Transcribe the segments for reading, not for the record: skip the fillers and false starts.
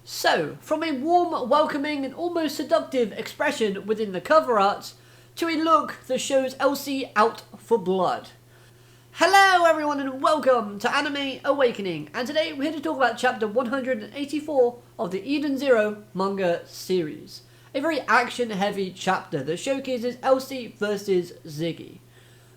So, from a warm, welcoming and almost seductive expression within the cover art, to a look that shows Elsie out for blood. Hello everyone and welcome to Anime Awakening, and today we're here to talk about chapter 184 of the Eden Zero manga series. A very action-heavy chapter that showcases Elsie versus Ziggy.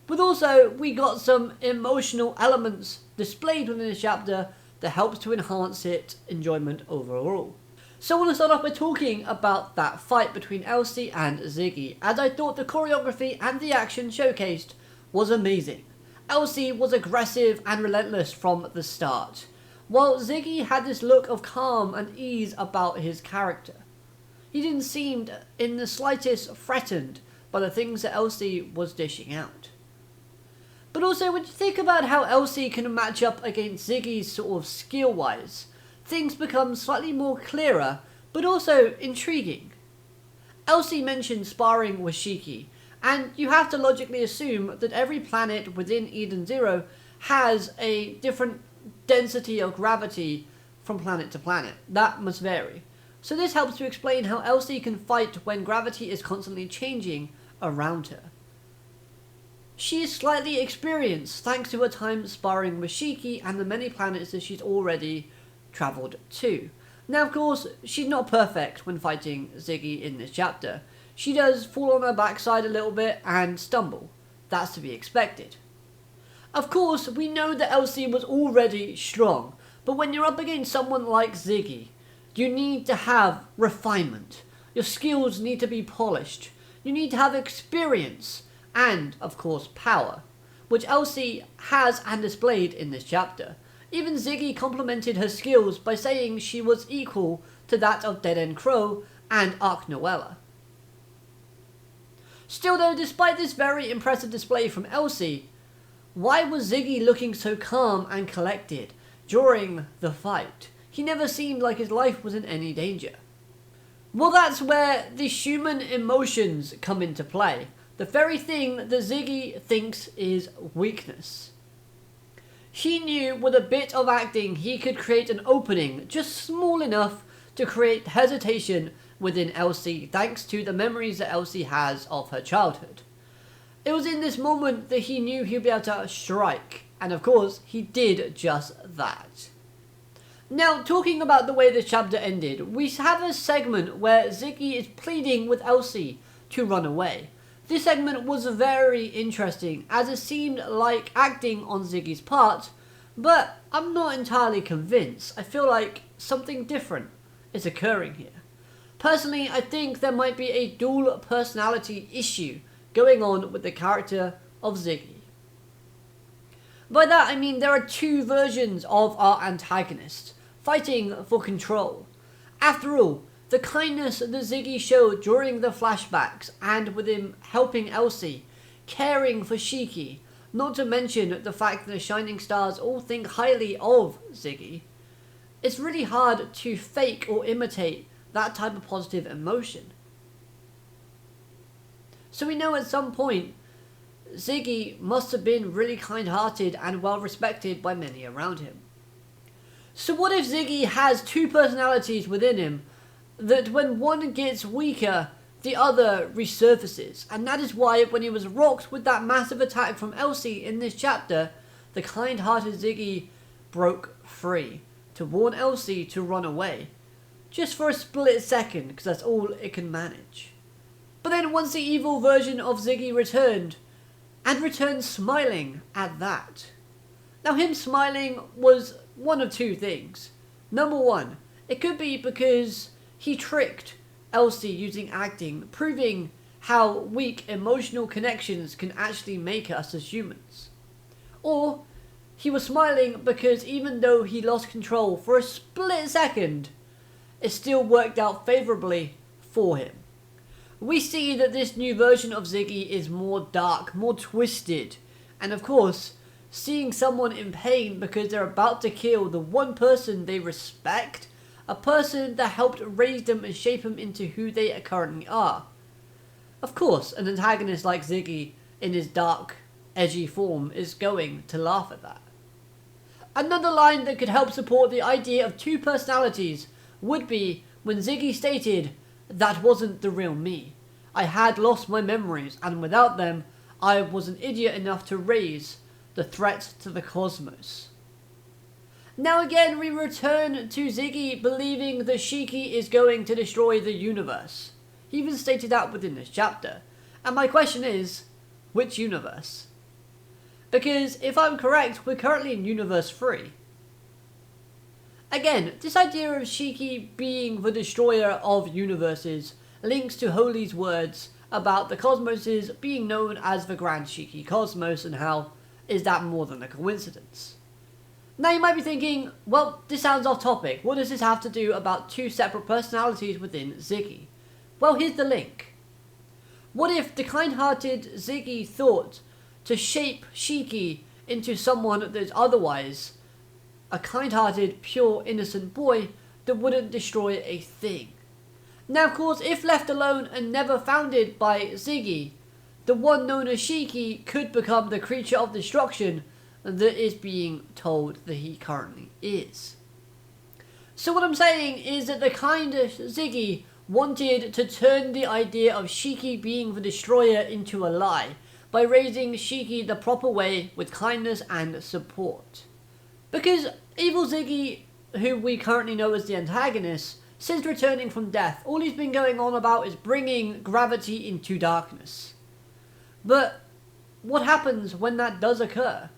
But also, we got some emotional elements displayed within this chapter that helps to enhance its enjoyment overall. So I want to start off by talking about that fight between Elsie and Ziggy, as I thought the choreography and the action showcased was amazing. Elsie was aggressive and relentless from the start, while Ziggy had this look of calm and ease about his character. He didn't seem in the slightest threatened by the things that Elsie was dishing out. But also, when you think about how Elsie can match up against Ziggy's sort of skill-wise, things become slightly more clearer, but also intriguing. Elsie mentioned sparring with Shiki, and you have to logically assume that every planet within Eden Zero has a different density of gravity from planet to planet. That must vary. So this helps to explain how Elsie can fight when gravity is constantly changing around her. She is slightly experienced thanks to her time sparring with Shiki and the many planets that she's already travelled to. Now of course, she's not perfect when fighting Ziggy in this chapter. She does fall on her backside a little bit and stumble. That's to be expected. Of course, we know that Elsie was already strong, but when you're up against someone like Ziggy, you need to have refinement. Your skills need to be polished. You need to have experience. And, of course, power, which Elsie has and displayed in this chapter. Even Ziggy complimented her skills by saying she was equal to that of Dead End Crow and Ark Noella. Still though, despite this very impressive display from Elsie, why was Ziggy looking so calm and collected during the fight? He never seemed like his life was in any danger. Well, that's where the human emotions come into play. The very thing that Ziggy thinks is weakness. He knew with a bit of acting he could create an opening just small enough to create hesitation within Elsie thanks to the memories that Elsie has of her childhood. It was in this moment that he knew he'd be able to strike, and of course he did just that. Now, talking about the way this chapter ended, we have a segment where Ziggy is pleading with Elsie to run away. This segment was very interesting, as it seemed like acting on Ziggy's part, but I'm not entirely convinced. I feel like something different is occurring here. Personally, I think there might be a dual personality issue going on with the character of Ziggy. By that I mean there are two versions of our antagonist, fighting for control. After all, the kindness that Ziggy showed during the flashbacks and with him helping Elsie, caring for Shiki, not to mention the fact that the Shining Stars all think highly of Ziggy, it's really hard to fake or imitate that type of positive emotion. So we know at some point Ziggy must have been really kind-hearted and well respected by many around him. So what if Ziggy has two personalities within him, that when one gets weaker, the other resurfaces? And that is why when he was rocked with that massive attack from Elsie in this chapter, the kind-hearted Ziggy broke free to warn Elsie to run away. Just for a split second, because that's all it can manage. But then once the evil version of Ziggy returned, and returned smiling at that. Now him smiling was one of two things. Number one, it could be because he tricked Elsie using acting, proving how weak emotional connections can actually make us as humans. Or he was smiling because even though he lost control for a split second, it still worked out favourably for him. We see that this new version of Ziggy is more dark, more twisted, and of course, seeing someone in pain because they're about to kill the one person they respect, a person that helped raise them and shape them into who they currently are. Of course, an antagonist like Ziggy in his dark, edgy form is going to laugh at that. Another line that could help support the idea of two personalities would be when Ziggy stated, "That wasn't the real me. I had lost my memories, and without them, I was an idiot enough to raise the threat to the cosmos." Now again, we return to Ziggy believing that Shiki is going to destroy the universe. He even stated that within this chapter. And my question is, which universe? Because if I'm correct, we're currently in Universe 3. Again, this idea of Shiki being the destroyer of universes links to Holy's words about the cosmoses being known as the Grand Shiki Cosmos, and how is that more than a coincidence? Now you might be thinking, well, this sounds off topic. What does this have to do about two separate personalities within Ziggy? Well, here's the link. What if the kind-hearted Ziggy thought to shape Shiki into someone that is otherwise a kind-hearted, pure, innocent boy that wouldn't destroy a thing? Now, of course, if left alone and never founded by Ziggy, the one known as Shiki could become the creature of destruction that is being told that he currently is. So what I'm saying is that the kind Ziggy wanted to turn the idea of Shiki being the destroyer into a lie by raising Shiki the proper way with kindness and support. Because evil Ziggy, who we currently know as the antagonist, since returning from death, all he's been going on about is bringing gravity into darkness. But what happens when that does occur?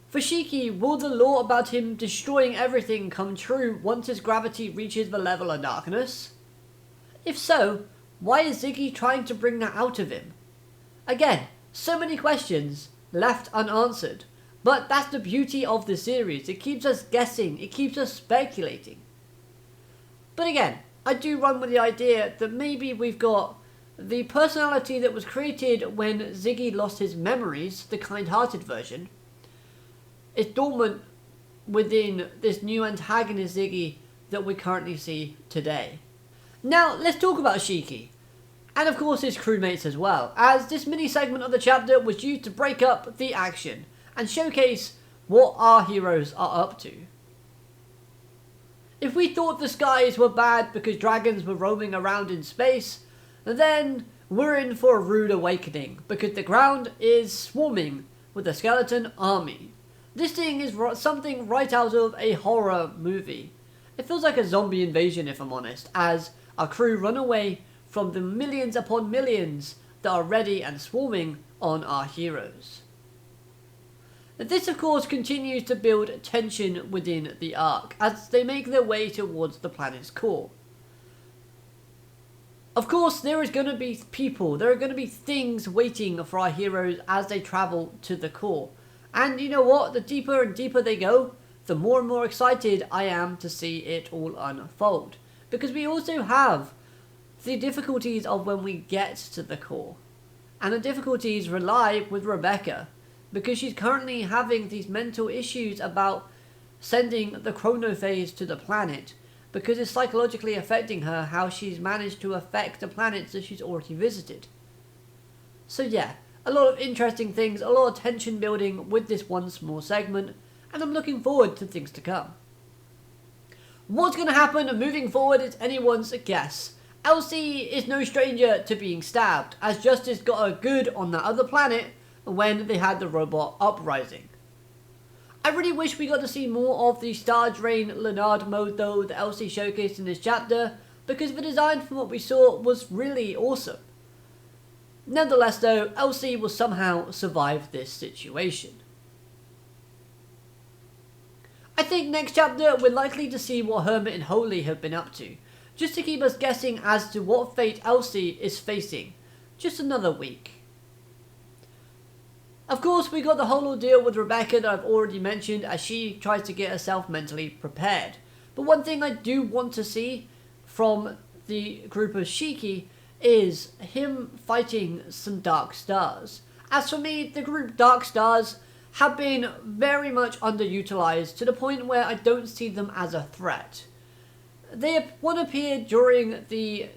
For Shiki, will the law about him destroying everything come true once his gravity reaches the level of darkness? If so, why is Ziggy trying to bring that out of him? Again, so many questions left unanswered, but that's the beauty of the series. It keeps us guessing, it keeps us speculating. But again, I do run with the idea that maybe we've got the personality that was created when Ziggy lost his memories, the kind-hearted version, is dormant within this new antagonist Ziggy that we currently see today. Now, let's talk about Shiki, and of course his crewmates as well, as this mini segment of the chapter was used to break up the action and showcase what our heroes are up to. If we thought the skies were bad because dragons were roaming around in space, then we're in for a rude awakening because the ground is swarming with a skeleton army. This thing is something right out of a horror movie. It feels like a zombie invasion, if I'm honest, as our crew run away from the millions upon millions that are ready and swarming on our heroes. This, of course, continues to build tension within the arc as they make their way towards the planet's core. Of course, there is going to be people, there are going to be things waiting for our heroes as they travel to the core. And you know what? The deeper and deeper they go, the more and more excited I am to see it all unfold. Because we also have the difficulties of when we get to the core. And the difficulties rely with Rebecca, because she's currently having these mental issues about sending the chronophage to the planet, because it's psychologically affecting her how she's managed to affect the planets that she's already visited. So yeah, a lot of interesting things, a lot of tension building with this one small segment, and I'm looking forward to things to come. What's going to happen moving forward is anyone's guess. Elsie is no stranger to being stabbed, as Justice got her good on that other planet when they had the robot uprising. I really wish we got to see more of the Star Drain Leonard mode though that Elsie showcased in this chapter, because the design from what we saw was really awesome. Nonetheless though, Elsie will somehow survive this situation. I think next chapter we're likely to see what Hermit and Holy have been up to, just to keep us guessing as to what fate Elsie is facing. Just another week. Of course, we got the whole ordeal with Rebecca that I've already mentioned as she tries to get herself mentally prepared. But one thing I do want to see from the group of Shiki is him fighting some Dark Stars. As for me, the group Dark Stars have been very much underutilized to the point where I don't see them as a threat. One appeared during the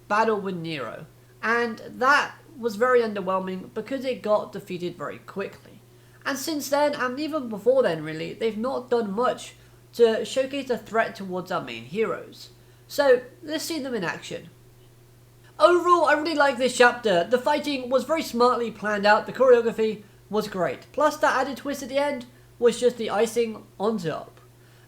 battle with Nero, and that was very underwhelming because it got defeated very quickly. And since then, and even before then really, they've not done much to showcase the threat towards our main heroes. So let's see them in action. Overall, I really like this chapter. The fighting was very smartly planned out, the choreography was great. Plus that added twist at the end was just the icing on top.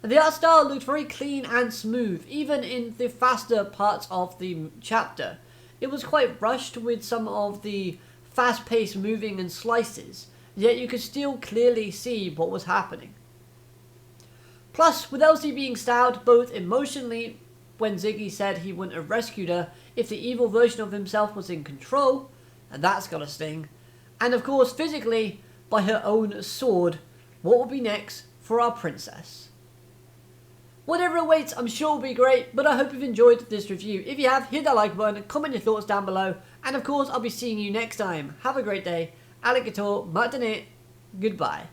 And the art style looked very clean and smooth, even in the faster parts of the chapter. It was quite rushed with some of the fast-paced moving and slices, yet you could still clearly see what was happening. Plus, with Elsie being stabbed both emotionally when Ziggy said he wouldn't have rescued her if the evil version of himself was in control, and that's gotta sting, and of course physically by her own sword, what will be next for our princess? Whatever awaits, I'm sure will be great, but I hope you've enjoyed this review. If you have, hit that like button, comment your thoughts down below, and of course I'll be seeing you next time. Have a great day. Alligator, matane, goodbye.